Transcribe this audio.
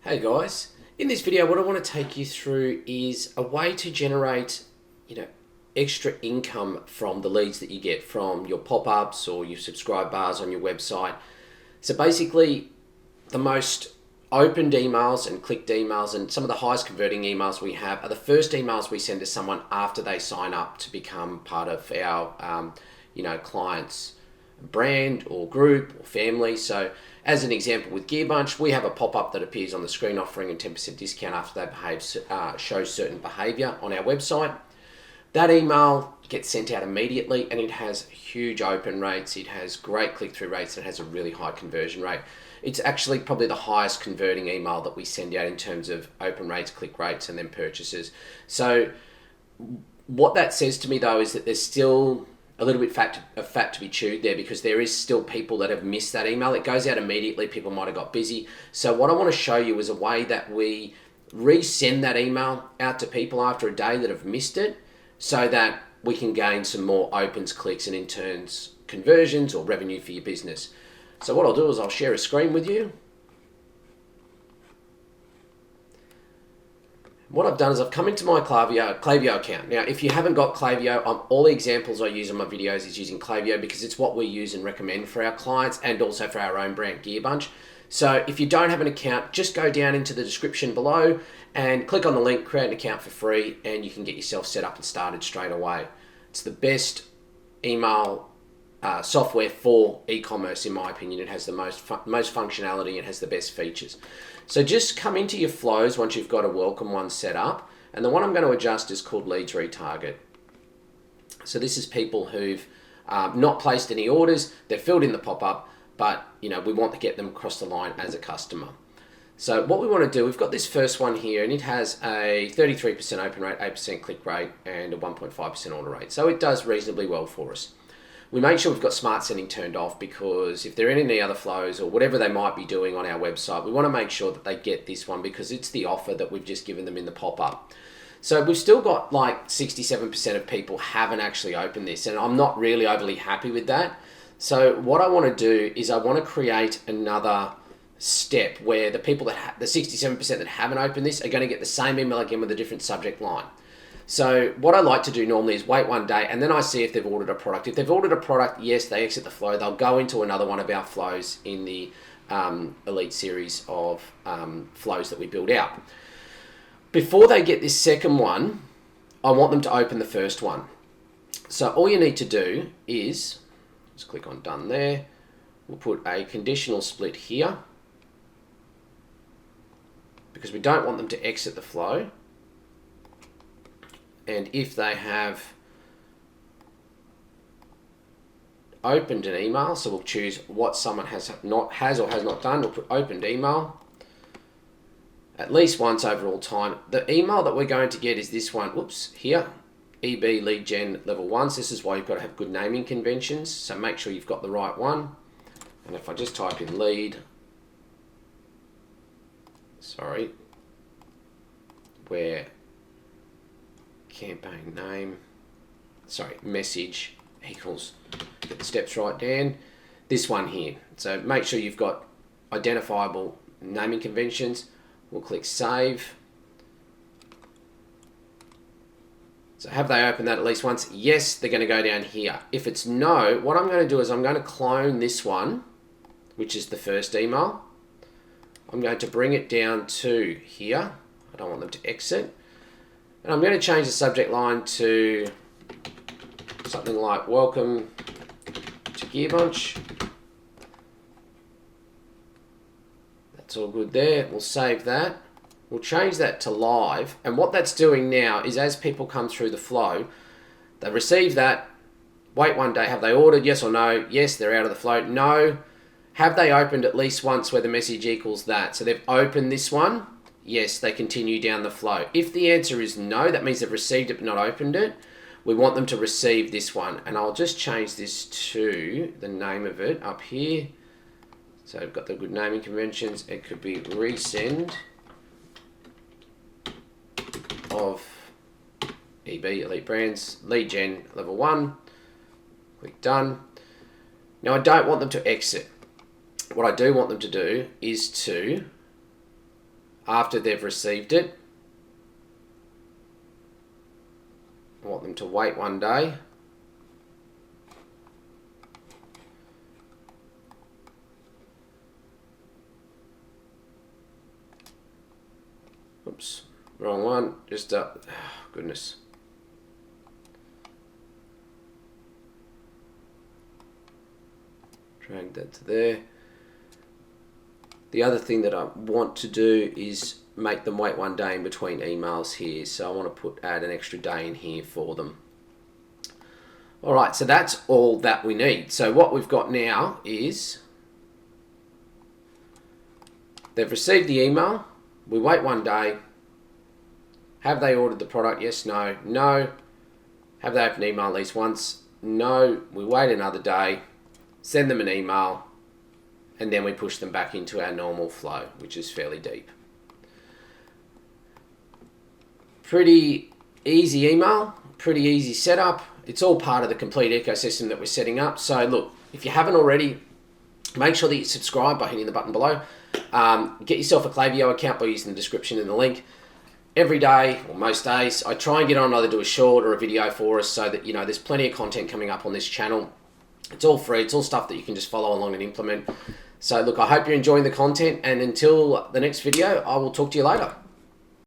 Hey guys, in this video what I want to take you through is a way to generate, extra income from the leads that you get from your pop-ups or your subscribe bars on your website. So basically the most opened emails and clicked emails and some of the highest converting emails we have are the first emails we send to someone after they sign up to become part of our clients brand or group or family. So as an example with Gearbunch, we have a pop-up that appears on the screen offering a 10% discount after they show certain behavior on our website. That email gets sent out immediately and it has huge open rates, it has great click-through rates, and it has a really high conversion rate. It's actually probably the highest converting email that we send out in terms of open rates, click rates, and then purchases. So what that says to me though is that there's still a little bit of fat to be chewed there, because there is still people that have missed that email. It goes out immediately, people might have got busy. So what I want to show you is a way that we resend that email out to people after a day that have missed it, so that we can gain some more opens, clicks, and in turns conversions or revenue for your business. So what I'll do is I'll share a screen with you. What I've done is I've come into my Klaviyo account. Now, if you haven't got Klaviyo, all the examples I use on my videos is using Klaviyo because it's what we use and recommend for our clients and also for our own brand, Gearbunch. So if you don't have an account, just go down into the description below and click on the link, create an account for free, and you can get yourself set up and started straight away. It's the best email software for e-commerce, in my opinion. It has the most functionality and has the best features. So just come into your flows once you've got a welcome one set up, and the one I'm going to adjust is called leads retarget. So this is people who've not placed any orders, they've filled in the pop-up, but we want to get them across the line as a customer. So what we want to do, we've got this first one here, and it has a 33% open rate, 8% click rate, and a 1.5% order rate. So it does reasonably well for us. We make sure we've got smart sending turned off, because if they're in any other flows or whatever they might be doing on our website, we want to make sure that they get this one because it's the offer that we've just given them in the pop-up. So we've still got like 67% of people haven't actually opened this, and I'm not really overly happy with that. So what I want to do is I want to create another step where the people that the 67% that haven't opened this are going to get the same email again with a different subject line. So what I like to do normally is wait one day and then I see if they've ordered a product. If they've ordered a product, yes, they exit the flow. They'll go into another one of our flows in the elite series of flows that we build out. Before they get this second one, I want them to open the first one. So all you need to do is, just click on done there. We'll put a conditional split here because we don't want them to exit the flow. And if they have opened an email, so we'll choose what someone has or has not done. We'll put opened email at least once over all time. The email that we're going to get is this one. Oops, here, EB lead gen level 1. So this is why you've got to have good naming conventions. So make sure you've got the right one. And if I just type in where campaign name, message equals, get the steps right, Dan, this one here. So make sure you've got identifiable naming conventions. We'll click save. So have they opened that at least once? Yes, they're going to go down here. If it's no, what I'm going to do is I'm going to clone this one, which is the first email. I'm going to bring it down to here. I don't want them to exit. And I'm going to change the subject line to something like welcome to Gearbunch. That's all good there. We'll save that. We'll change that to live. And what that's doing now is as people come through the flow, they receive that, wait one day, have they ordered, yes or no? Yes, they're out of the flow. No. Have they opened at least once where the message equals that? So they've opened this one. Yes, they continue down the flow. If the answer is no, that means they've received it but not opened it. We want them to receive this one. And I'll just change this to the name of it up here. So I've got the good naming conventions. It could be resend of EB Elite Brands lead gen level 1. Click done. Now I don't want them to exit. What I do want them to do is to after they've received it. I want them to wait 1 day. Oops, wrong one. Just goodness. Drag that to there. The other thing that I want to do is make them wait 1 day in between emails here. So I want to add an extra day in here for them. All right, so that's all that we need. So what we've got now is they've received the email. We wait 1 day. Have they ordered the product? Yes, no. No. Have they opened email at least once? No. We wait another day. Send them an email, and then we push them back into our normal flow, which is fairly deep. Pretty easy email, pretty easy setup. It's all part of the complete ecosystem that we're setting up. So look, if you haven't already, make sure that you subscribe by hitting the button below. Get yourself a Klaviyo account by using the description in the link. Every day, or most days, I try and get on, either do a short or a video for us, so that, you know, there's plenty of content coming up on this channel. It's all free. It's all stuff that you can just follow along and implement. So look, I hope you're enjoying the content, and until the next video, I will talk to you later.